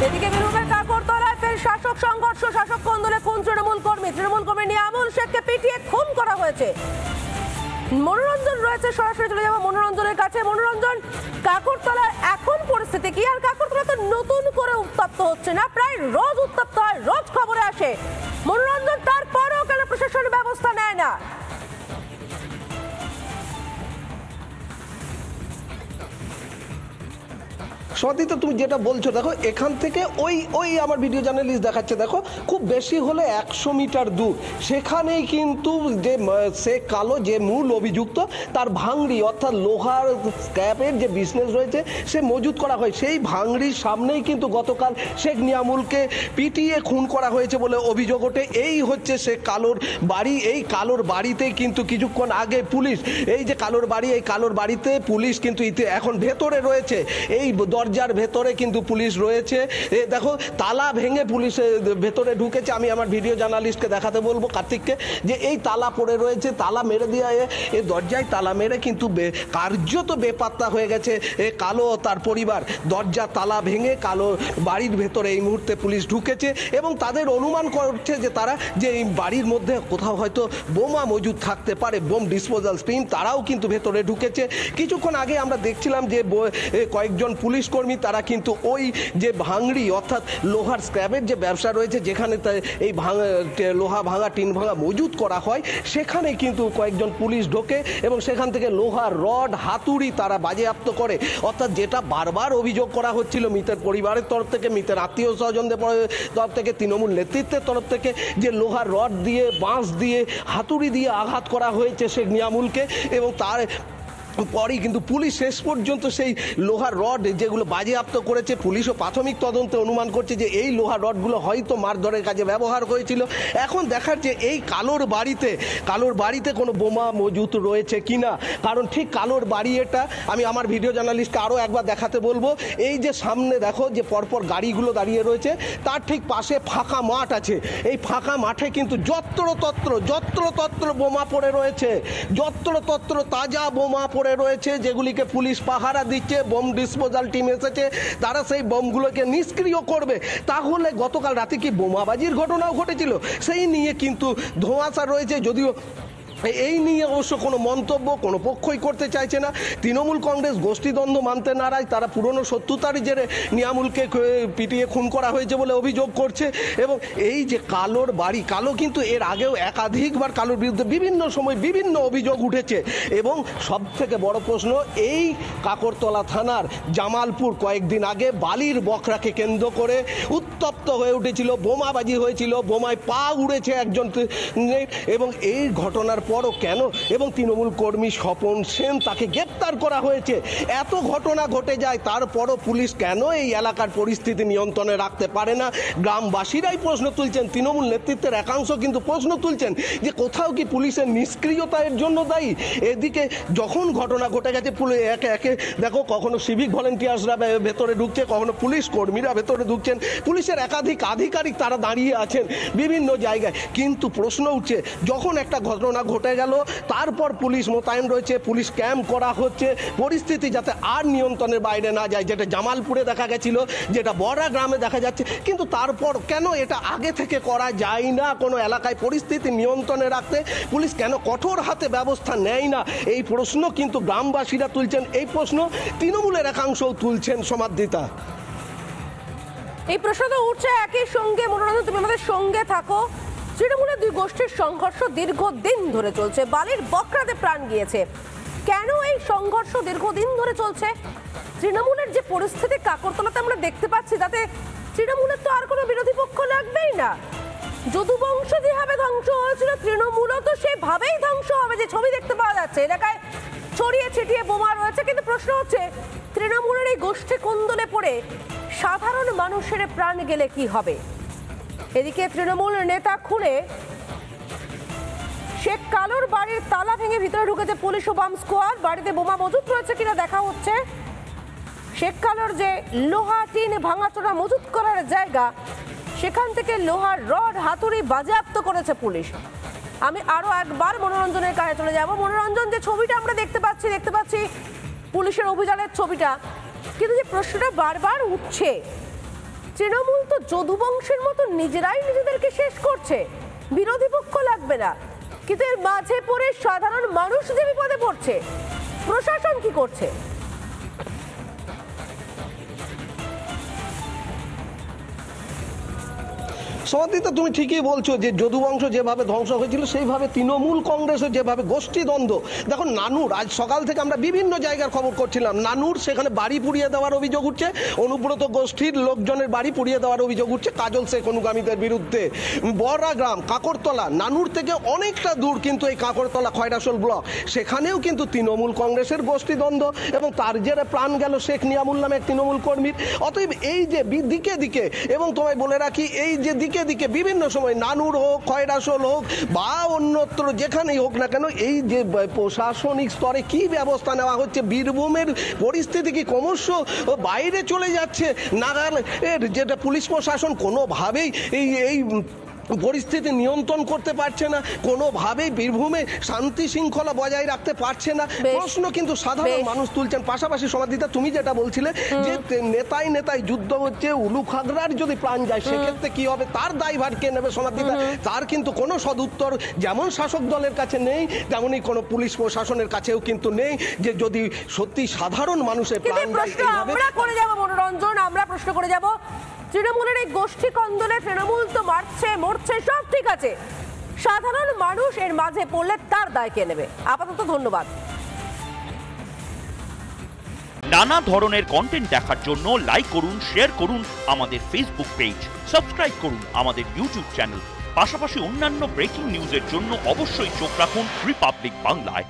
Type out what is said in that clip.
এদিকে বীরভূমের কাকরতলায় ফের শাসক সংঘর্ষ, শাসক কন্দলে খুন তৃণমূল কর্মী নিয়ামুল শেখকে পিটিয়ে খুন করা হয়েছে। মনোরঞ্জন রয়েছে, সরাসরি চলে যাবো মনোরঞ্জনের কাছে। মনোরঞ্জন, কাকরতলার এখন পরিস্থিতি কি? আর কাকরতলা তো নতুন করে উত্তপ্ত হচ্ছে না, প্রায় রোজ উত্তপ্ত হয়, রোজ খবরে আসে। মনোরঞ্জন, তারপরেও কেন প্রশাসন ব্যবস্থা নেয় না? সদিত তুমি যেটা বলছো, দেখো এখান থেকে ওই আমার ভিডিও জার্নালিস্ট দেখাচ্ছে, দেখো খুব বেশি হলে 100 মিটার দূর, সেখানেই কিন্তু যে শেখ কালো যে মূল অভিযুক্ত তার ভাঙড়ি অর্থাৎ লোহার স্ক্র্যাপের যে বিজনেস রয়েছে সে মজুত করা হয়। সেই ভাঙড়ির সামনেই কিন্তু গতকাল শেখ নিয়ামুলকে পিটিয়ে খুন করা হয়েছে বলে অভিযোগ ওঠে। এই হচ্ছে শেখ কালোর বাড়ি। এই কালোর বাড়িতেই কিন্তু কিছুক্ষণ আগে পুলিশ, এই যে কালোর বাড়ি, এই কালোর বাড়িতে পুলিশ কিন্তু এখন ভেতরে রয়েছে, এই দরজার ভেতরে কিন্তু পুলিশ রয়েছে। দেখো তালা ভেঙে পুলিশ ভেতরে ঢুকেছে। আমি আমার ভিডিও জার্নালিস্টকে দেখাতে বলবো, কার্তিককে, যে এই তালা পড়ে রয়েছে, তালা মেরে দিয়ে এই দরজায় তালা মেরে কিন্তু কার্যত বেপাত্তা হয়ে গেছে কালো তার পরিবার। দরজা তালা ভেঙে কালো বাড়ির ভেতরে এই মুহূর্তে পুলিশ ঢুকেছে এবং তাদের অনুমান করছে যে তারা যে এই বাড়ির মধ্যে কোথাও হয়তো বোমা মজুদ থাকতে পারে, বোম ডিসপোজাল স্টিম, তারাও কিন্তু ভেতরে ঢুকেছে। কিছুক্ষণ আগে আমরা দেখছিলাম যে কয়েকজন পুলিশ কর্মী তারা কিন্তু ওই যে ভাঙড়ি অর্থাৎ লোহার স্ক্র্যাপের যে ব্যবসা রয়েছে, যেখানে এই লোহা ভাঙা টিন ভাঙা মজুত করা হয়, সেখানে কিন্তু কয়েকজন পুলিশ ঢোকে এবং সেখান থেকে লোহার রড হাতুড়ি তারা বাজেয়াপ্ত করে। অর্থাৎ যেটা বারবার অভিযোগ করা হচ্ছিল মৃতের পরিবারের তরফ থেকে, মৃতের আত্মীয় স্বজনদের তরফ থেকে, তৃণমূল নেতৃত্বের তরফ থেকে, যে লোহার রড দিয়ে, বাঁশ দিয়ে, হাতুড়ি দিয়ে আঘাত করা হয়েছে শেখ নিয়ামুলকে। এবং তার পরেই কিন্তু পুলিশ শেষ পর্যন্ত সেই লোহার রড যেগুলো বাজেয়াপ্ত করেছে, পুলিশও প্রাথমিক তদন্তে অনুমান করছে যে এই লোহার রডগুলো হয়তো মারধরের কাজে ব্যবহার হয়েছিল। এখন দেখার যে এই কালোর বাড়িতে কোনো বোমা মজুত রয়েছে কিনা, কারণ ঠিক কালোর বাড়ি এটা। আমি আমার ভিডিও জার্নালিস্টকে আরও একবার দেখাতে বলবো। এই যে সামনে দেখো যে পরপর গাড়িগুলো দাঁড়িয়ে রয়েছে, তার ঠিক পাশে ফাঁকা মাঠ আছে। এই ফাঁকা মাঠে কিন্তু যত্রতত্র বোমা পড়ে রয়েছে, যত্রতত্র তাজা বোমা পড়ে রয়েছে, যেগুলিকে পুলিশ পাহারা দিচ্ছে। বোম ডিসপোজাল টিম এসেছে, তারা সেই বোমগুলোকে নিষ্ক্রিয় করবে। তাহলে গতকাল রাতে কি বোমাবাজির ঘটনাও ঘটেছিল, সেই নিয়ে কিন্তু ধোঁয়াশা রয়েছে। যদিও এই নিয়ে অবশ্য কোনো মন্তব্য কোনো পক্ষই করতে চাইছে না। তৃণমূল কংগ্রেস গোষ্ঠীদ্বন্দ্ব মানতে নারাজ, তারা পুরনো শত্রুতার জেরে নিয়ামুলকে পিটিয়ে খুন করা হয়েছে বলে অভিযোগ করছে। এবং এই যে কালোর বাড়ি, কালো কিন্তু এর আগেও একাধিকবার কালোর বিরুদ্ধে বিভিন্ন সময় বিভিন্ন অভিযোগ উঠেছে। এবং সবথেকে বড় প্রশ্ন, এই কাকরতলা থানার জামালপুর কয়েকদিন আগে বালির বকরাকে কেন্দ্র করে উত্তপ্ত হয়ে উঠেছিল, বোমাবাজি হয়েছিল, বোমায় পা উড়েছে একজন, এবং এই ঘটনার পরও কেন, এবং তৃণমূল কর্মী স্বপন সেন তাকে গ্রেপ্তার করা হয়েছে, এত ঘটনা ঘটে যায়, তারপরও পুলিশ কেন এই এলাকার পরিস্থিতি নিয়ন্ত্রণে রাখতে পারে না? গ্রামবাসীরাই প্রশ্ন তুলছেন, তৃণমূল নেতৃত্বের একাংশ কিন্তু প্রশ্ন তুলছেন যে কোথাও কি পুলিশের নিষ্ক্রিয়তা এর জন্য দায়ী? এদিকে যখন ঘটনা ঘটে গেছে, একে একে দেখো কখনো সিভিক ভলেন্টিয়ার্সরা ভেতরে ঢুকছে, কখনো পুলিশ কর্মীরা ভেতরে ঢুকছেন, পুলিশের একাধিক আধিকারিক তারা দাঁড়িয়ে আছেন বিভিন্ন জায়গায়। কিন্তু প্রশ্ন উঠছে, যখন একটা ঘটনা ঘটে গেল, তারপর পুলিশ মোতায়েন রয়েছে, পুলিশ ক্যাম্প করা হচ্ছে, পরিস্থিতি যাতে আর নিয়ন্ত্রণের বাইরে না যায়, যেটা জামালপুরে দেখা গেছিল, যেটা বড়া গ্রামে দেখা যাচ্ছে। কিন্তু তারপর কেন এটা আগে থেকে করা যায় না? কোনো এলাকায় পরিস্থিতি নিয়ন্ত্রণে রাখতে পুলিশ কেন কঠোর হাতে ব্যবস্থা নেয় না? এই প্রশ্ন কিন্তু গ্রামবাসীরা তুলছেন, এই প্রশ্ন তৃণমূলের একাংশও তুলছেন। সমাদৃতা, এই প্রশ্ন তো উঠছে একই সঙ্গে। মনোরঞ্জন, তুমি আমাদের সঙ্গে থাকো। তৃণমূলের দুই গোষ্ঠীর সংঘর্ষ দীর্ঘদিন ধরে চলছে, বালির বকরাতে প্রাণ গিয়েছে। কেন এই সংঘর্ষ দীর্ঘদিন ধরে চলছে? তৃণমূলের যে পরিস্থিতি কাকরতলাতে আমরা দেখতে পাচ্ছি, তাতে তৃণমূলের তো আর কোনো বিরোধী পক্ষ লাগবেই না। যদুবংশ যেভাবে ধ্বংস হয়েছিল, তৃণমূলও তো সেভাবেই ধ্বংস হবে, যে ছবি দেখতে পাওয়া যাচ্ছে। এলাকায় ছড়িয়ে ছিটিয়ে বোমা রয়েছে, কিন্তু প্রশ্ন হচ্ছে তৃণমূলের এই গোষ্ঠী কোন্দলে পড়ে সাধারণ মানুষের প্রাণ গেলে কি হবে? এদিকে তৃণমূল নেতা খুনে শেখ কালোর বাড়ির তালা ভেঙে ভিতরে ঢুকেছে পুলিশ ও বাম স্কোয়াড। বাড়িতে বোমা মজুত রয়েছে কিনা দেখা হচ্ছে। শেখ কালোর যে লোহা টিন ভাঙাচোরা মজুত করার জায়গা, সেখান থেকে লোহার রড হাতুড়ি বাজেয়াপ্ত করেছে পুলিশ। আমি আরো একবার মনোরঞ্জনের কাছে চলে যাব। মনোরঞ্জন, যে ছবিটা আমরা দেখতে পাচ্ছি পুলিশের অভিযানের ছবিটা, কিন্তু যে প্রশ্নটা বারবার উঠছে তৃণমূল তো যদুবংশের মতো নিজেরাই নিজেদেরকে শেষ করছে, বিরোধী পক্ষ লাগবে না, কিন্তু এর মাঝে পড়ে সাধারণ মানুষ যে বিপদে পড়ছে, প্রশাসন কি করছে? সমাধিতা তুমি ঠিকই বলছো যে যদুবংশ যেভাবে ধ্বংস হয়েছিল সেইভাবে তৃণমূল কংগ্রেসের যেভাবে গোষ্ঠীদ্বন্দ্ব। দেখো নানুর, আজ সকাল থেকে আমরা বিভিন্ন জায়গার খবর করছিলাম, নানুর সেখানে বাড়ি পুড়িয়ে দেওয়ার অভিযোগ উঠছে, অনুব্রত গোষ্ঠীর লোকজনের বাড়ি পুড়িয়ে দেওয়ার অভিযোগ উঠছে কাজল শেখ অনুগামীদের বিরুদ্ধে। বড়াগ্রাম, কাকরতলা, নানুর থেকে অনেকটা দূর কিন্তু এই কাকরতলা খয়রাসোল ব্লক, সেখানেও কিন্তু তৃণমূল কংগ্রেসের গোষ্ঠীদ্বন্দ্ব এবং তার জেরে প্রাণ গেল শেখ নিয়ামুল নামে এক তৃণমূল কর্মীর। অতএব এই যে দিকে দিকে, এবং তোমায় বলে রাখি এই যে দিকে দিকে বিভিন্ন সময় নানুর হোক, খয়রাসোল হোক বা অন্যত্র যেখানেই হোক না কেন, এই যে প্রশাসনিক স্তরে কি ব্যবস্থা নেওয়া হচ্ছে, বীরভূমের পরিস্থিতি কি ক্রমশ বাইরে চলে যাচ্ছে নাগাল, যেটা পুলিশ প্রশাসন কোনোভাবেই এই পরিস্থিতি নিয়ন্ত্রণ করতে পারছে না, কোনোভাবেই বীরভূমে শান্তি শৃঙ্খলা বজায় রাখতে পারছে না। প্রশ্ন কিন্তু সাধারণ মানুষ তুলছেন। পাশাপাশি সমাধিতা তুমি যেটা বলছিলে যে নেতায় নেতায় যুদ্ধ হচ্ছে, উলুখাগড়ার যদি প্রাণ যায় সেক্ষেত্রে কি হবে, তার দায়ভার কে নেবে সমাধিতা? তার কিন্তু কোনো সদুত্তর যেমন শাসক দলের কাছে নেই, তেমনই কোনো পুলিশ প্রশাসনের কাছেও কিন্তু নেই, যে যদি সত্যি সাধারণ মানুষের প্রাণ যায় এইভাবে। আমরা করে যাব মনোরঞ্জন, আমরা প্রশ্ন করে যাব, তৃণমূলের এই গোষ্ঠী কন্দলে তৃণমূল তো মারছে মরছে সব ঠিক আছে, সাধারণ মানুষ এর মাঝে পড়লে তার দায় কে নেবে? আপাতত ধন্যবাদ। নানা ধরনের কন্টেন্ট দেখার জন্য লাইক করুন, শেয়ার করুন আমাদের ফেসবুক পেজ, সাবস্ক্রাইব করুন আমাদের ইউটিউব চ্যানেল। পাশাপাশি অন্যান্য ব্রেকিং নিউজের জন্য অবশ্যই চোখ রাখুন রিপাবলিক বাংলায়।